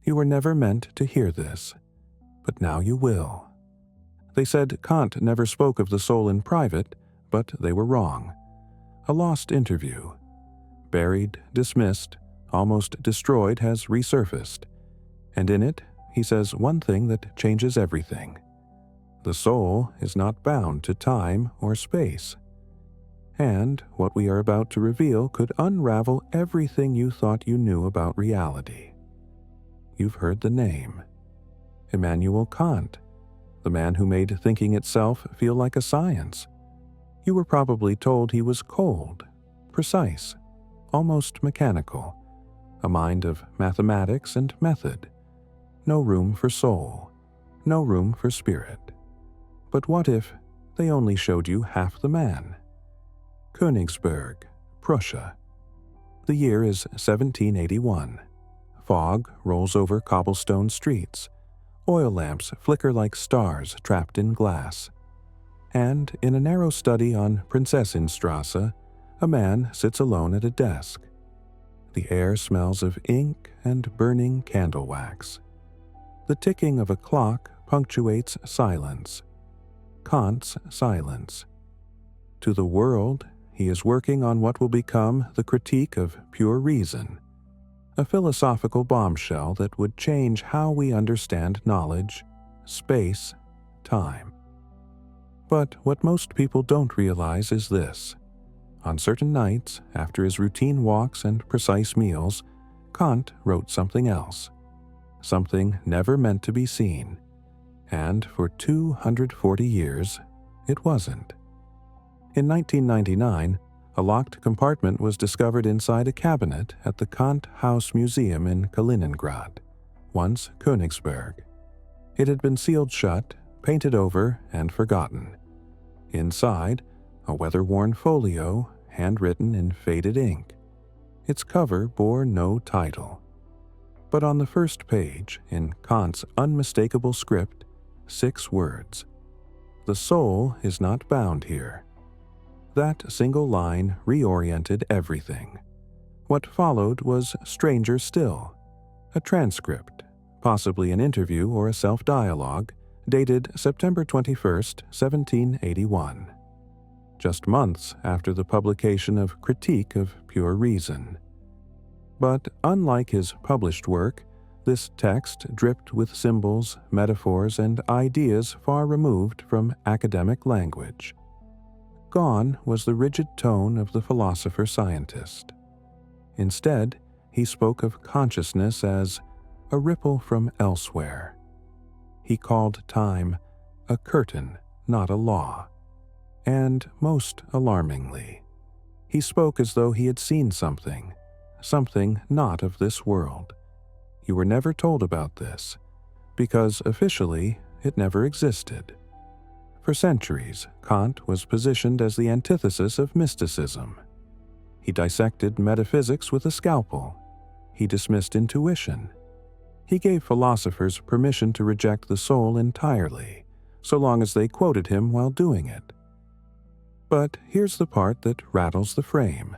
You were never meant to hear this, but now you will. They said Kant never spoke of the soul in private, but they were wrong. A lost interview. Buried, dismissed, almost destroyed has resurfaced, and in it he says one thing that changes everything. The soul is not bound to time or space. And what we are about to reveal could unravel everything you thought you knew about reality. You've heard the name. Immanuel Kant, the man who made thinking itself feel like a science. You were probably told he was cold, precise, almost mechanical, a mind of mathematics and method. No room for soul, no room for spirit. But what if they only showed you half the man? Königsberg, Prussia. The year is 1781. Fog rolls over cobblestone streets. Oil lamps flicker like stars trapped in glass. And in a narrow study on Prinzessinstrasse, a man sits alone at a desk. The air smells of ink and burning candle wax. The ticking of a clock punctuates silence. Kant's silence. To the world, he is working on what will become the critique of pure reason, a philosophical bombshell that would change how we understand knowledge, space, time. But what most people don't realize is this. On certain nights, after his routine walks and precise meals, Kant wrote something else, something never meant to be seen, and for 240 years, it wasn't. In 1999, a locked compartment was discovered inside a cabinet at the Kant House Museum in Kaliningrad, once Königsberg. It had been sealed shut, painted over, and forgotten. Inside, a weather-worn folio, handwritten in faded ink. Its cover bore no title. But on the first page, in Kant's unmistakable script, 6 words. The soul is not bound here. That single line reoriented everything. What followed was stranger still. A transcript, possibly an interview or a self-dialogue, dated September 21st, 1781. Just months after the publication of Critique of Pure Reason. But unlike his published work, this text dripped with symbols, metaphors, and ideas far removed from academic language. Gone was the rigid tone of the philosopher-scientist. Instead, he spoke of consciousness as a ripple from elsewhere. He called time a curtain, not a law. And most alarmingly, he spoke as though he had seen something not of this world. You were never told about this, because officially it never existed. For centuries, Kant was positioned as the antithesis of mysticism. He dissected metaphysics with a scalpel. He dismissed intuition. He gave philosophers permission to reject the soul entirely, so long as they quoted him while doing it. But here's the part that rattles the frame.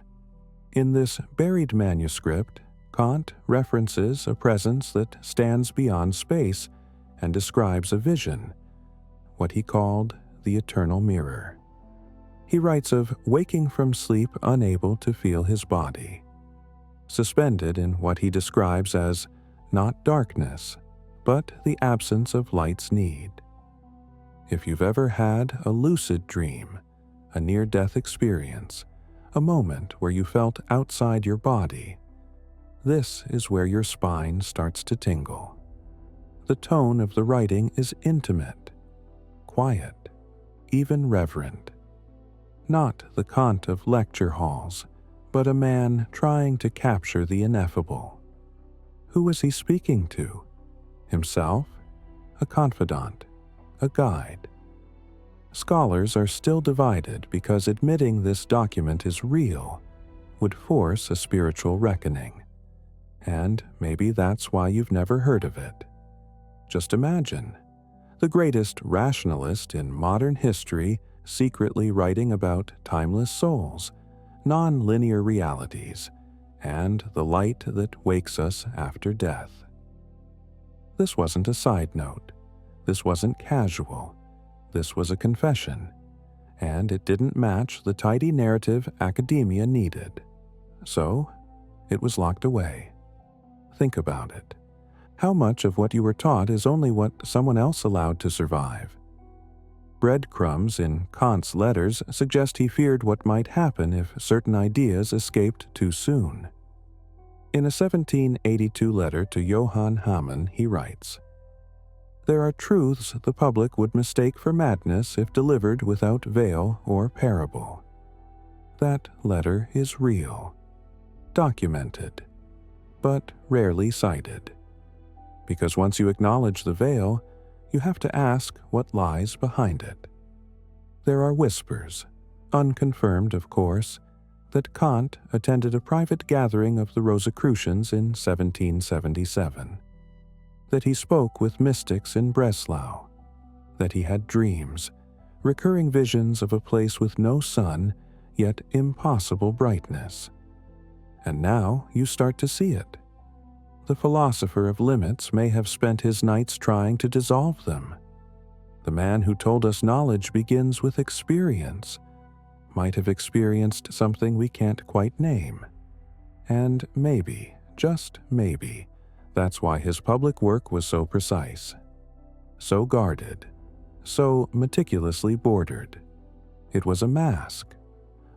In this buried manuscript, Kant references a presence that stands beyond space and describes a vision, what he called the eternal mirror. He writes of waking from sleep unable to feel his body, suspended in what he describes as not darkness, but the absence of light's need. If you've ever had a lucid dream, a near-death experience, a moment where you felt outside your body, this is where your spine starts to tingle. The tone of the writing is intimate, quiet, even reverent. Not the Kant of lecture halls, but a man trying to capture the ineffable. Who was he speaking to? Himself? A confidant? A guide? Scholars are still divided because admitting this document is real would force a spiritual reckoning. And maybe that's why you've never heard of it. Just imagine, the greatest rationalist in modern history secretly writing about timeless souls, non-linear realities, and the light that wakes us after death. This wasn't a side note. This wasn't casual. This was a confession, and it didn't match the tidy narrative academia needed. So, it was locked away. Think about it. How much of what you were taught is only what someone else allowed to survive? Breadcrumbs in Kant's letters suggest he feared what might happen if certain ideas escaped too soon. In a 1782 letter to Johann Hamann, he writes, "There are truths the public would mistake for madness if delivered without veil or parable." That letter is real, documented, but rarely cited. Because once you acknowledge the veil, you have to ask what lies behind it. There are whispers, unconfirmed of course, that Kant attended a private gathering of the Rosicrucians in 1777, that he spoke with mystics in Breslau, that he had dreams, recurring visions of a place with no sun, yet impossible brightness. And now you start to see it. The philosopher of limits may have spent his nights trying to dissolve them. The man who told us knowledge begins with experience might have experienced something we can't quite name. And maybe, just maybe, that's why his public work was so precise, so guarded, so meticulously bordered. It was a mask,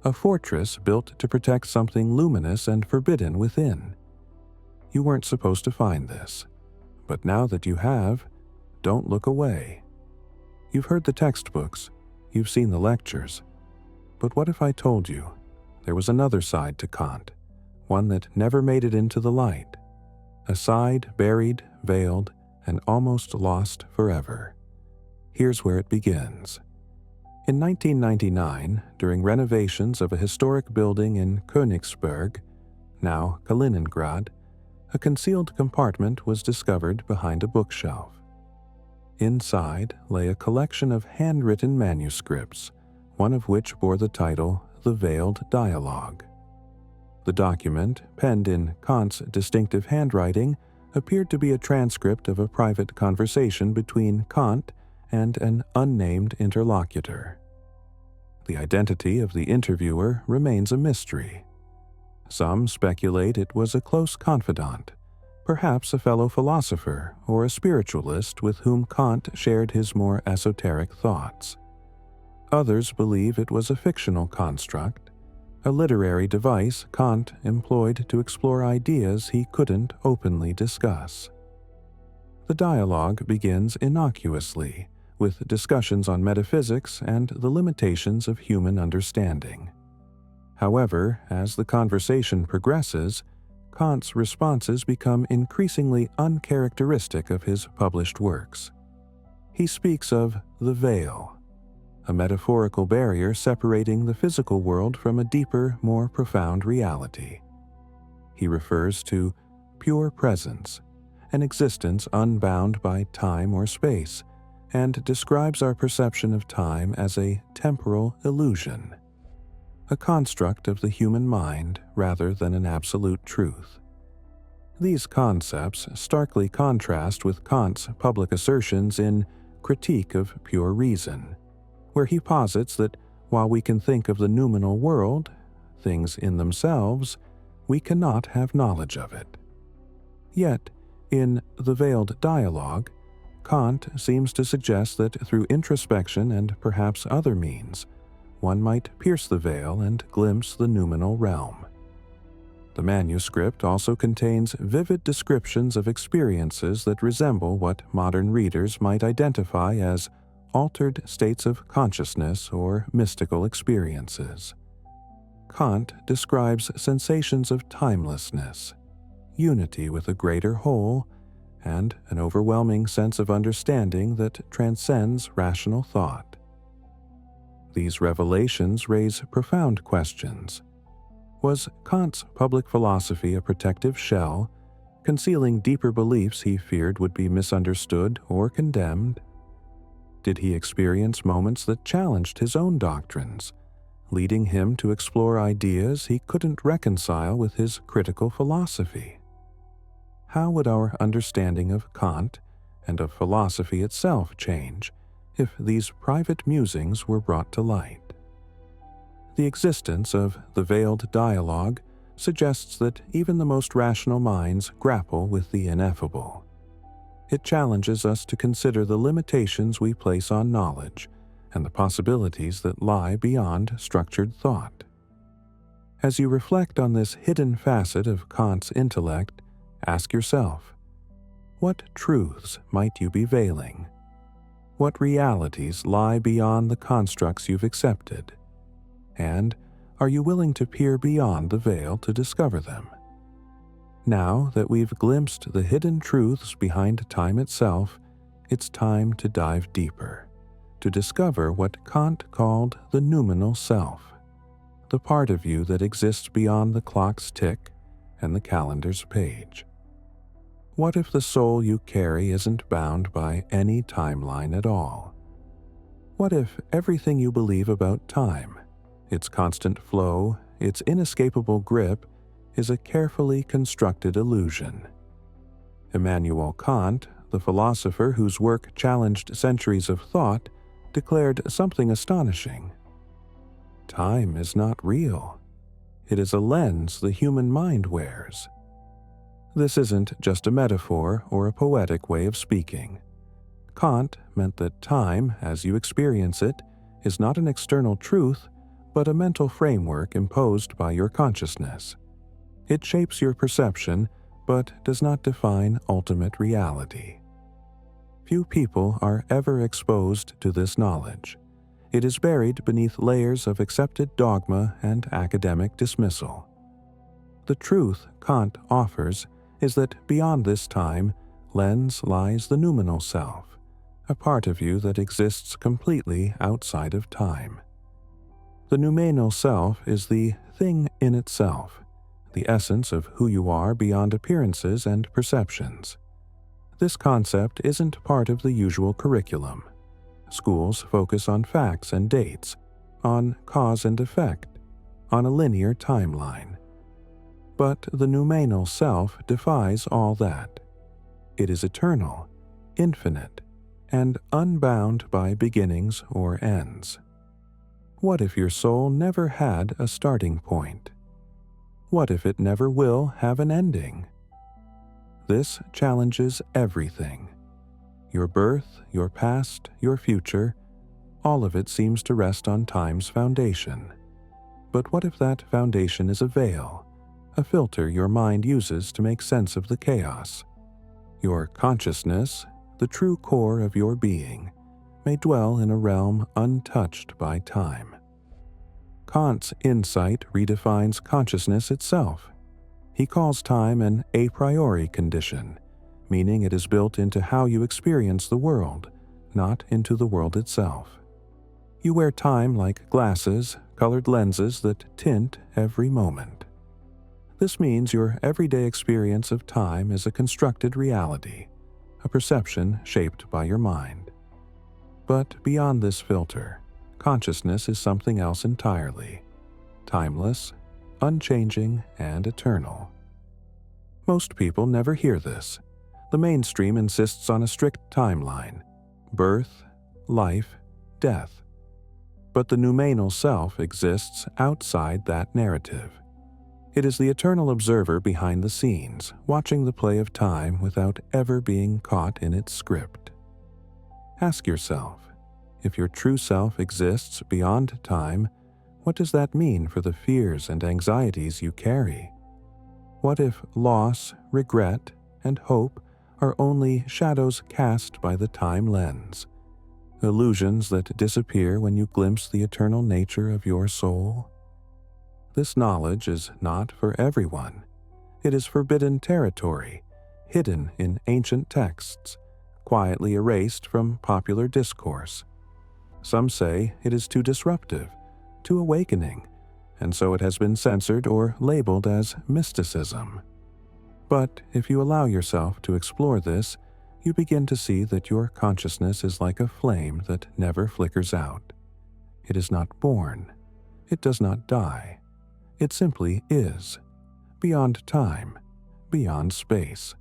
a fortress built to protect something luminous and forbidden within. You weren't supposed to find this, but now that you have, don't look away. You've heard the textbooks, you've seen the lectures, but what if I told you there was another side to Kant, one that never made it into the light, a side buried, veiled, and almost lost forever? Here's where it begins. In 1999, during renovations of a historic building in Königsberg, now Kaliningrad, a concealed compartment was discovered behind a bookshelf. Inside lay a collection of handwritten manuscripts, one of which bore the title The Veiled Dialogue. The document, penned in Kant's distinctive handwriting, appeared to be a transcript of a private conversation between Kant and an unnamed interlocutor. The identity of the interviewer remains a mystery. Some speculate it was a close confidant, perhaps a fellow philosopher or a spiritualist with whom Kant shared his more esoteric thoughts. Others believe it was a fictional construct, a literary device Kant employed to explore ideas he couldn't openly discuss. The dialogue begins innocuously, with discussions on metaphysics and the limitations of human understanding. However, as the conversation progresses, Kant's responses become increasingly uncharacteristic of his published works. He speaks of the veil, a metaphorical barrier separating the physical world from a deeper, more profound reality. He refers to pure presence, an existence unbound by time or space, and describes our perception of time as a temporal illusion, a construct of the human mind rather than an absolute truth. These concepts starkly contrast with Kant's public assertions in Critique of Pure Reason, where he posits that while we can think of the noumenal world, things in themselves, we cannot have knowledge of it. Yet, in The Veiled Dialogue, Kant seems to suggest that through introspection and perhaps other means, one might pierce the veil and glimpse the noumenal realm. The manuscript also contains vivid descriptions of experiences that resemble what modern readers might identify as altered states of consciousness or mystical experiences. Kant describes sensations of timelessness, unity with a greater whole, and an overwhelming sense of understanding that transcends rational thought. These revelations raise profound questions. Was Kant's public philosophy a protective shell, concealing deeper beliefs he feared would be misunderstood or condemned? Did he experience moments that challenged his own doctrines, leading him to explore ideas he couldn't reconcile with his critical philosophy? How would our understanding of Kant and of philosophy itself change if these private musings were brought to light. The existence of the veiled dialogue suggests that even the most rational minds grapple with the ineffable. It challenges us to consider the limitations we place on knowledge and the possibilities that lie beyond structured thought. As you reflect on this hidden facet of Kant's intellect, ask yourself, what truths might you be veiling? What realities lie beyond the constructs you've accepted? And are you willing to peer beyond the veil to discover them? Now that we've glimpsed the hidden truths behind time itself, it's time to dive deeper, to discover what Kant called the noumenal self, the part of you that exists beyond the clock's tick and the calendar's page. What if the soul you carry isn't bound by any timeline at all? What if everything you believe about time, its constant flow, its inescapable grip, is a carefully constructed illusion? Immanuel Kant, the philosopher whose work challenged centuries of thought, declared something astonishing. Time is not real. It is a lens the human mind wears. This isn't just a metaphor or a poetic way of speaking. Kant meant that time, as you experience it, is not an external truth, but a mental framework imposed by your consciousness. It shapes your perception, but does not define ultimate reality. Few people are ever exposed to this knowledge. It is buried beneath layers of accepted dogma and academic dismissal. The truth Kant offers is that beyond this time lens lies the noumenal self, a part of you that exists completely outside of time. The noumenal self is the thing in itself, the essence of who you are beyond appearances and perceptions. This concept isn't part of the usual curriculum. Schools focus on facts and dates, on cause and effect, on a linear timeline. But the noumenal self defies all that. It is eternal, infinite, and unbound by beginnings or ends. What if your soul never had a starting point? What if it never will have an ending? This challenges everything. Your birth, your past, your future, all of it seems to rest on time's foundation. But what if that foundation is a veil, a filter your mind uses to make sense of the chaos? Your consciousness, the true core of your being, may dwell in a realm untouched by time. Kant's insight redefines consciousness itself. He calls time an a priori condition, meaning it is built into how you experience the world, not into the world itself. You wear time like glasses, colored lenses that tint every moment. This means your everyday experience of time is a constructed reality, a perception shaped by your mind. But beyond this filter, consciousness is something else entirely, timeless, unchanging, and eternal. Most people never hear this. The mainstream insists on a strict timeline: birth, life, death. But the noumenal self exists outside that narrative. It is the eternal observer behind the scenes, watching the play of time without ever being caught in its script. Ask yourself, if your true self exists beyond time, what does that mean for the fears and anxieties you carry? What if loss, regret, and hope are only shadows cast by the time lens, illusions that disappear when you glimpse the eternal nature of your soul? This knowledge is not for everyone. It is forbidden territory, hidden in ancient texts, quietly erased from popular discourse. Some say it is too disruptive, too awakening, and so it has been censored or labeled as mysticism. But if you allow yourself to explore this, you begin to see that your consciousness is like a flame that never flickers out. It is not born. It does not die. It simply is, beyond time, beyond space.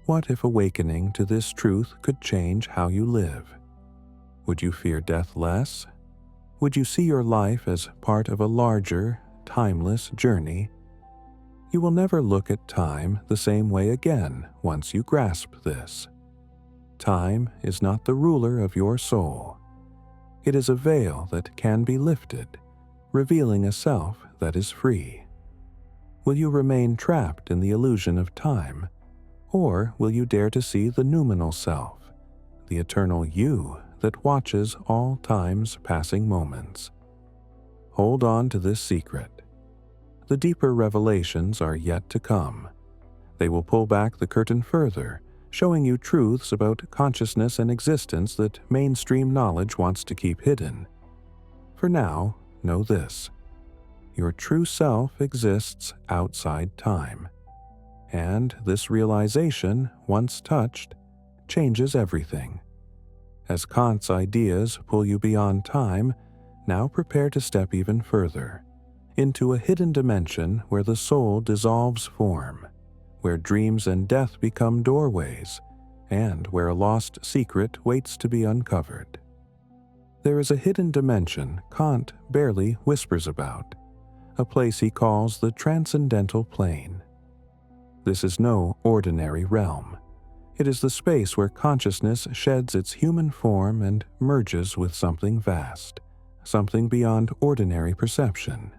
What if awakening to this truth could change how you live? Would you fear death less? Would you see your life as part of a larger, timeless journey? You will never look at time the same way again once you grasp this. Time is not the ruler of your soul. It is a veil that can be lifted, revealing a self that is free. Will you remain trapped in the illusion of time, or will you dare to see the noumenal self, the eternal you that watches all time's passing moments? Hold on to this secret. The deeper revelations are yet to come. They will pull back the curtain further, showing you truths about consciousness and existence that mainstream knowledge wants to keep hidden. For now, know this: your true self exists outside time. And this realization, once touched, changes everything. As Kant's ideas pull you beyond time, now prepare to step even further, into a hidden dimension where the soul dissolves form, where dreams and death become doorways, and where a lost secret waits to be uncovered. There is a hidden dimension Kant barely whispers about, a place he calls the transcendental plane. This is no ordinary realm. It is the space where consciousness sheds its human form and merges with something vast, something beyond ordinary perception.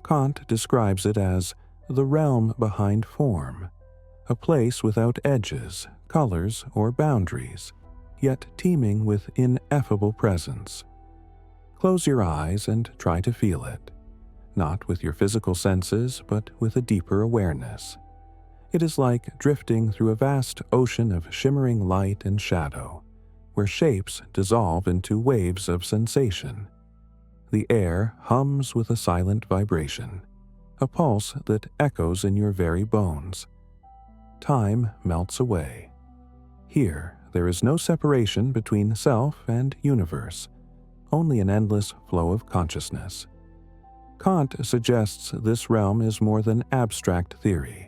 Kant describes it as the realm behind form, a place without edges, colors, or boundaries, yet teeming with ineffable presence. Close your eyes and try to feel it, not with your physical senses, but with a deeper awareness. It is like drifting through a vast ocean of shimmering light and shadow, where shapes dissolve into waves of sensation. The air hums with a silent vibration, a pulse that echoes in your very bones. Time melts away. Here, there is no separation between self and universe, only an endless flow of consciousness. Kant suggests this realm is more than abstract theory.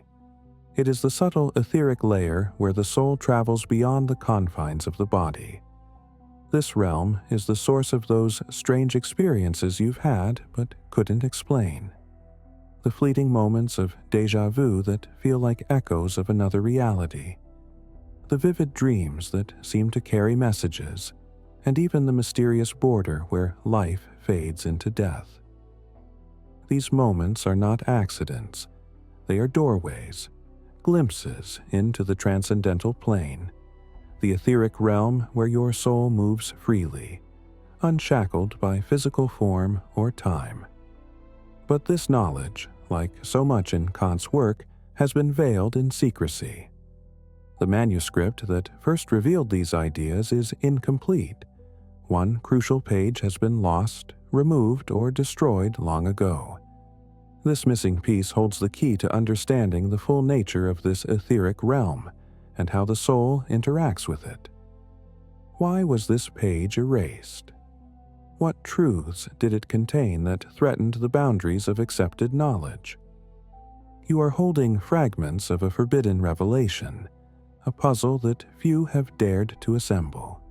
It is the subtle etheric layer where the soul travels beyond the confines of the body. This realm is the source of those strange experiences you've had but couldn't explain. The fleeting moments of déjà vu that feel like echoes of another reality. The vivid dreams that seem to carry messages, and even the mysterious border where life fades into death. These moments are not accidents. They are doorways, glimpses into the transcendental plane, the etheric realm where your soul moves freely, unshackled by physical form or time. But this knowledge, like so much in Kant's work, has been veiled in secrecy. The manuscript that first revealed these ideas is incomplete. One crucial page has been lost, removed, or destroyed long ago. This missing piece holds the key to understanding the full nature of this etheric realm and how the soul interacts with it. Why was this page erased? What truths did it contain that threatened the boundaries of accepted knowledge? You are holding fragments of a forbidden revelation, a puzzle that few have dared to assemble.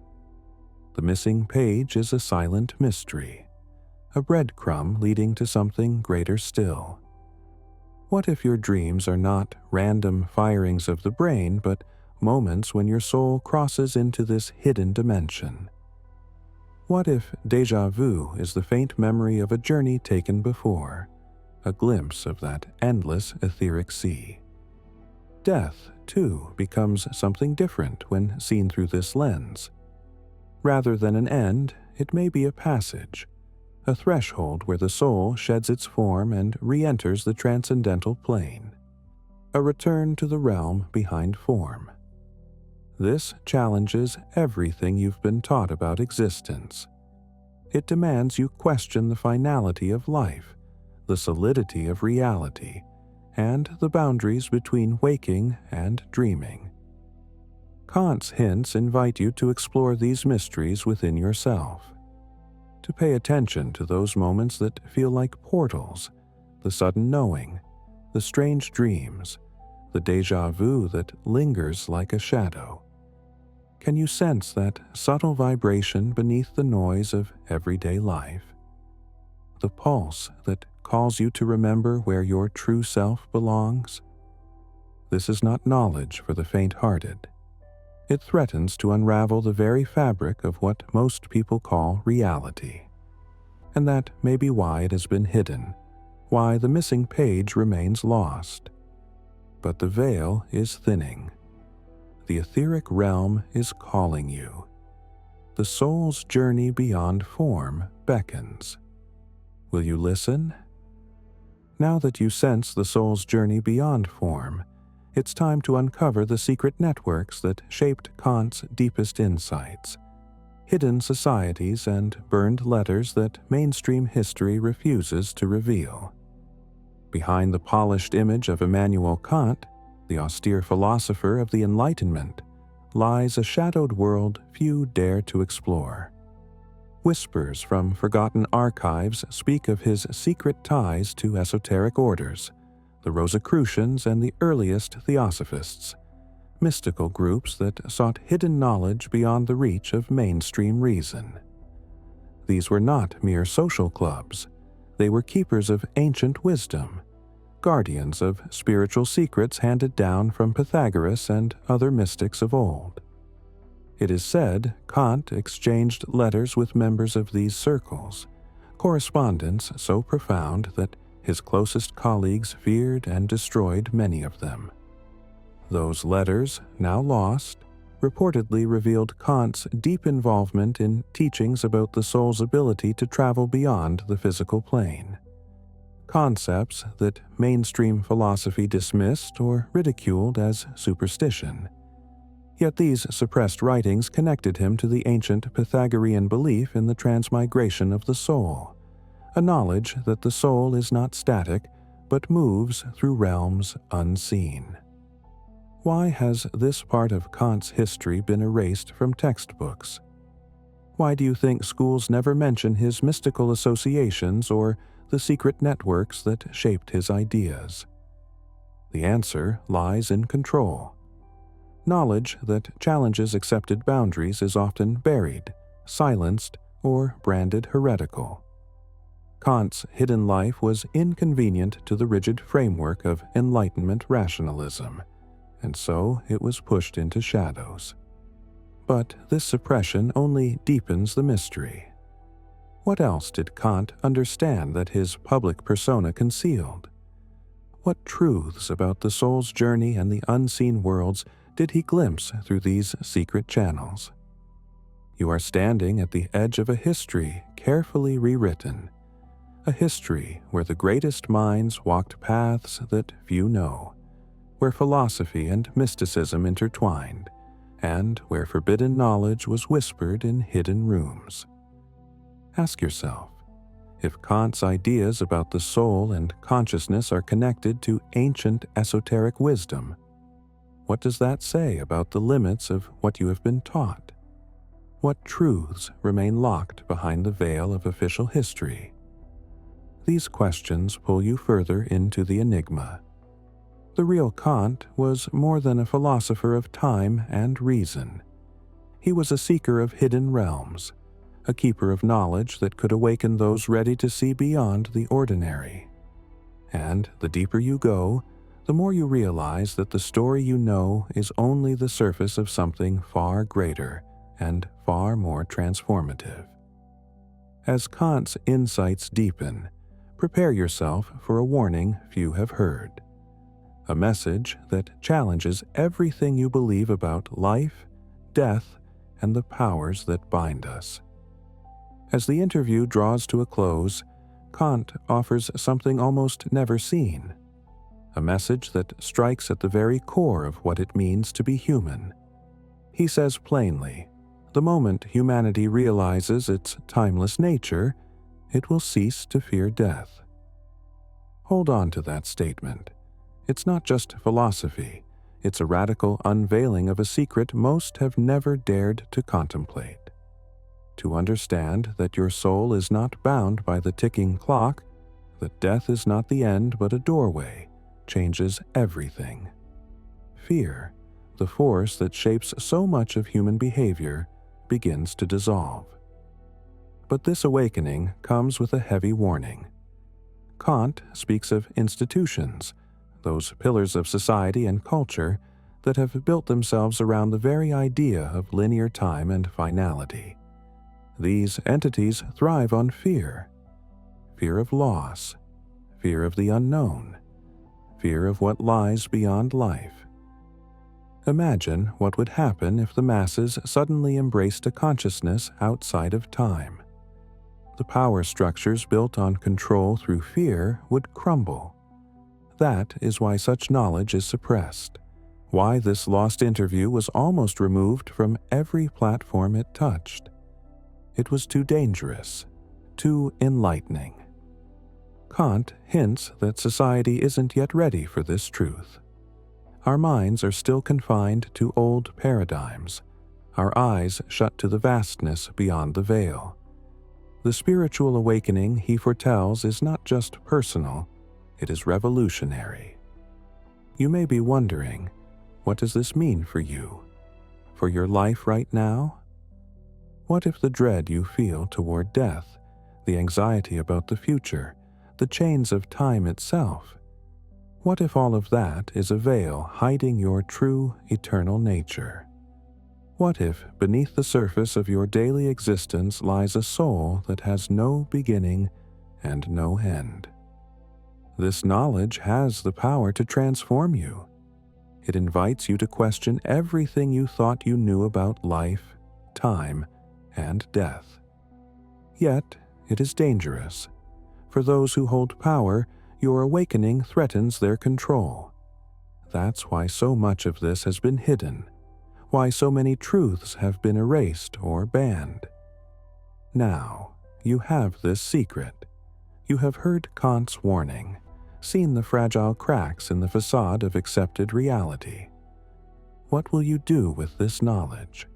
The missing page is a silent mystery, a breadcrumb leading to something greater still. What if your dreams are not random firings of the brain, but moments when your soul crosses into this hidden dimension? What if déjà vu is the faint memory of a journey taken before, a glimpse of that endless etheric sea? Death, too, becomes something different when seen through this lens. Rather than an end, it may be a passage, a threshold where the soul sheds its form and re-enters the transcendental plane, a return to the realm behind form. This challenges everything you've been taught about existence. It demands you question the finality of life, the solidity of reality, and the boundaries between waking and dreaming. Kant's hints invite you to explore these mysteries within yourself, to pay attention to those moments that feel like portals, the sudden knowing, the strange dreams, the déjà vu that lingers like a shadow? Can you sense that subtle vibration beneath the noise of everyday life? The pulse that calls you to remember where your true self belongs? This is not knowledge for the faint-hearted. It threatens to unravel the very fabric of what most people call reality. And that may be why it has been hidden, why the missing page remains lost. But the veil is thinning. The etheric realm is calling you. The soul's journey beyond form beckons. Will you listen? Now that you sense the soul's journey beyond form, it's time to uncover the secret networks that shaped Kant's deepest insights, hidden societies and burned letters that mainstream history refuses to reveal. Behind the polished image of Immanuel Kant, the austere philosopher of the Enlightenment, lies a shadowed world few dare to explore. Whispers from forgotten archives speak of his secret ties to esoteric orders, the Rosicrucians and the earliest Theosophists, mystical groups that sought hidden knowledge beyond the reach of mainstream reason. These were not mere social clubs. They were keepers of ancient wisdom, guardians of spiritual secrets handed down from Pythagoras and other mystics of old. It is said Kant exchanged letters with members of these circles, correspondence so profound that his closest colleagues feared and destroyed many of them. Those letters, now lost, reportedly revealed Kant's deep involvement in teachings about the soul's ability to travel beyond the physical plane. Concepts that mainstream philosophy dismissed or ridiculed as superstition. Yet these suppressed writings connected him to the ancient Pythagorean belief in the transmigration of the soul, a knowledge that the soul is not static but moves through realms unseen. Why has this part of Kant's history been erased from textbooks? Why do you think schools never mention his mystical associations or the secret networks that shaped his ideas? The answer lies in control. Knowledge that challenges accepted boundaries is often buried, silenced, or branded heretical. Kant's hidden life was inconvenient to the rigid framework of Enlightenment rationalism, and so it was pushed into shadows. But this suppression only deepens the mystery. What else did Kant understand that his public persona concealed? What truths about the soul's journey and the unseen worlds did he glimpse through these secret channels? You are standing at the edge of a history carefully rewritten, a history where the greatest minds walked paths that few know, where philosophy and mysticism intertwined, and where forbidden knowledge was whispered in hidden rooms. Ask yourself, if Kant's ideas about the soul and consciousness are connected to ancient esoteric wisdom, what does that say about the limits of what you have been taught? What truths remain locked behind the veil of official history? These questions pull you further into the enigma. The real Kant was more than a philosopher of time and reason. He was a seeker of hidden realms, a keeper of knowledge that could awaken those ready to see beyond the ordinary. And the deeper you go, the more you realize that the story you know is only the surface of something far greater and far more transformative. As Kant's insights deepen, prepare yourself for a warning few have heard. A message that challenges everything you believe about life, death, and the powers that bind us. As the interview draws to a close, Kant offers something almost never seen, a message that strikes at the very core of what it means to be human. He says plainly, the moment humanity realizes its timeless nature, it will cease to fear death. Hold on to that statement. It's not just philosophy, it's a radical unveiling of a secret most have never dared to contemplate. To understand that your soul is not bound by the ticking clock, that death is not the end but a doorway, changes everything. fear, the force that shapes so much of human behavior, begins to dissolve. But this awakening comes with a heavy warning. Kant speaks of institutions, those pillars of society and culture that have built themselves around the very idea of linear time and finality. These entities thrive on fear. Fear of loss, fear of the unknown, fear of what lies beyond life. Imagine what would happen if the masses suddenly embraced a consciousness outside of time. The power structures built on control through fear would crumble. That is why such knowledge is suppressed, why this lost interview was almost removed from every platform it touched. It was too dangerous, too enlightening. Kant hints that society isn't yet ready for this truth. Our minds are still confined to old paradigms, our eyes shut to the vastness beyond the veil. The spiritual awakening he foretells is not just personal, it is revolutionary. You may be wondering, what does this mean for you? For your life right now? What if the dread you feel toward death, the anxiety about the future, the chains of time itself? What if all of that is a veil hiding your true, eternal nature? What if beneath the surface of your daily existence lies a soul that has no beginning and no end? This knowledge has the power to transform you. It invites you to question everything you thought you knew about life, time, and death. Yet, it is dangerous. For those who hold power, your awakening threatens their control. That's why so much of this has been hidden, why so many truths have been erased or banned. Now, you have this secret. You have heard Kant's warning, seen the fragile cracks in the facade of accepted reality. What will you do with this knowledge?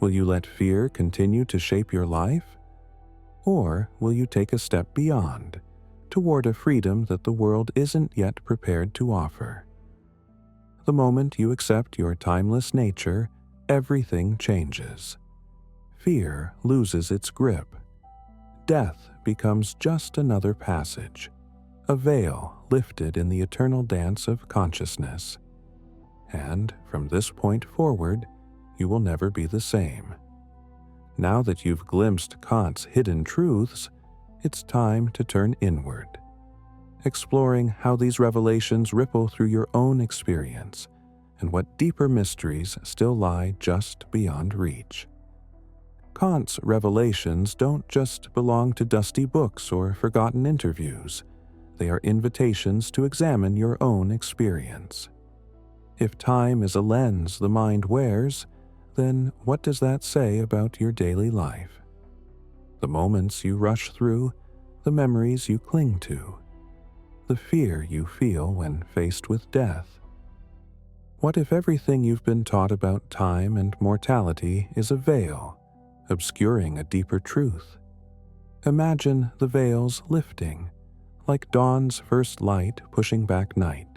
Will you let fear continue to shape your life? Or will you take a step beyond, toward a freedom that the world isn't yet prepared to offer? The moment you accept your timeless nature, everything changes. Fear loses its grip. Death becomes just another passage, a veil lifted in the eternal dance of consciousness. And from this point forward, you will never be the same. Now that you've glimpsed Kant's hidden truths, it's time to turn inward, exploring how these revelations ripple through your own experience and what deeper mysteries still lie just beyond reach. Kant's revelations don't just belong to dusty books or forgotten interviews. They are invitations to examine your own experience. If time is a lens the mind wears, then what does that say about your daily life? The moments you rush through, the memories you cling to, the fear you feel when faced with death. What if everything you've been taught about time and mortality is a veil, obscuring a deeper truth? Imagine the veils lifting, like dawn's first light pushing back night,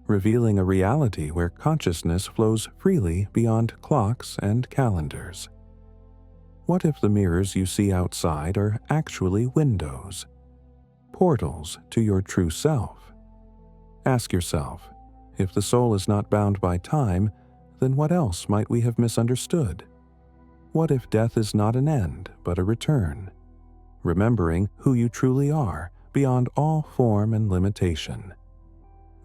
revealing a reality where consciousness flows freely beyond clocks and calendars. What if the mirrors you see outside are actually windows, portals to your true self? Ask yourself, if the soul is not bound by time, then what else might we have misunderstood? What if death is not an end, but a return? Remembering who you truly are, beyond all form and limitation.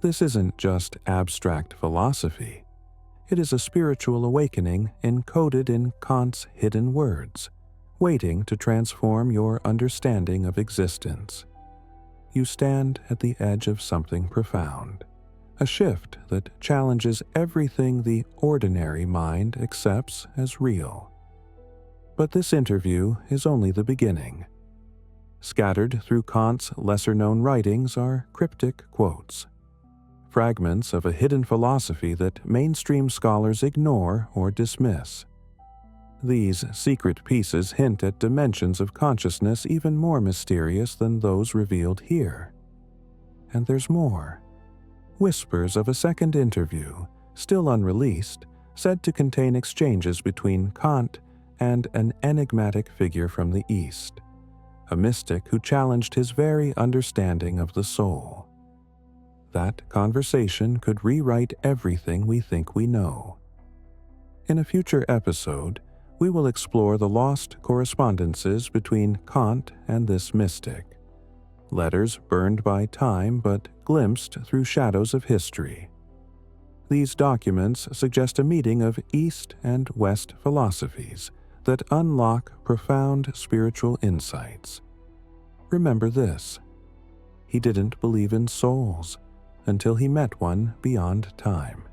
This isn't just abstract philosophy. It is a spiritual awakening encoded in Kant's hidden words, waiting to transform your understanding of existence. You stand at the edge of something profound, a shift that challenges everything the ordinary mind accepts as real. But this interview is only the beginning. Scattered through Kant's lesser-known writings are cryptic quotes, fragments of a hidden philosophy that mainstream scholars ignore or dismiss. These secret pieces hint at dimensions of consciousness even more mysterious than those revealed here. And there's more. Whispers of a second interview, still unreleased, said to contain exchanges between Kant and an enigmatic figure from the East, a mystic who challenged his very understanding of the soul. That conversation could rewrite everything we think we know. In a future episode, we will explore the lost correspondences between Kant and this mystic, letters burned by time but glimpsed through shadows of history. These documents suggest a meeting of East and West philosophies that unlock profound spiritual insights. Remember this: he didn't believe in souls until he met one beyond time.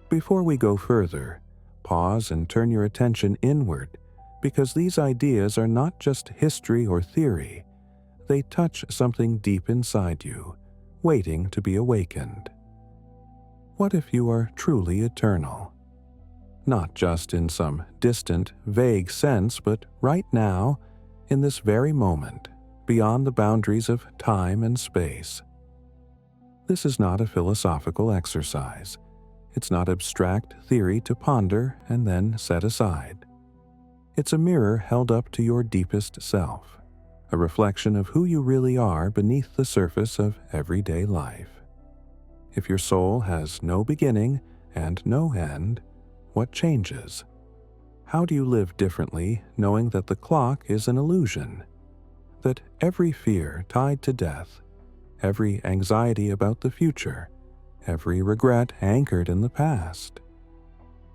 Before we go further, pause and turn your attention inward, because these ideas are not just history or theory. They touch something deep inside you, waiting to be awakened. What if you are truly eternal? Not just in some distant, vague sense, but right now, in this very moment, beyond the boundaries of time and space. This is not a philosophical exercise. It's not abstract theory to ponder and then set aside. It's a mirror held up to your deepest self, a reflection of who you really are beneath the surface of everyday life. If your soul has no beginning and no end, what changes? How do you live differently knowing that the clock is an illusion? That every fear tied to death, every anxiety about the future, every regret anchored in the past?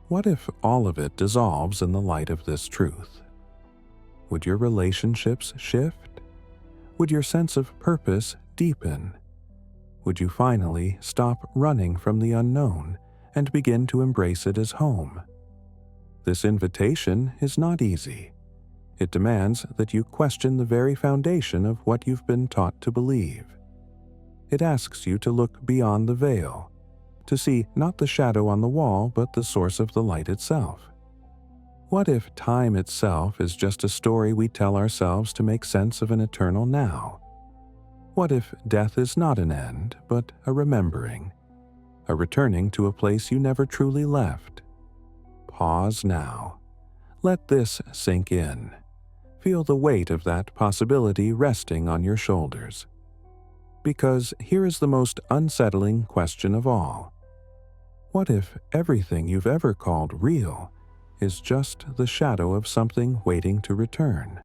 What if all of it dissolves in the light of this truth? Would your relationships shift? Would your sense of purpose deepen? Would you finally stop running from the unknown and begin to embrace it as home? This invitation is not easy. It demands that you question the very foundation of what you've been taught to believe. It asks you to look beyond the veil, to see not the shadow on the wall but the source of the light itself. What if time itself is just a story we tell ourselves to make sense of an eternal now? What if death is not an end, but a remembering, a returning to a place you never truly left? Pause now. Let this sink in. Feel the weight of that possibility resting on your shoulders. Because here is the most unsettling question of all. What if everything you've ever called real is just the shadow of something waiting to return?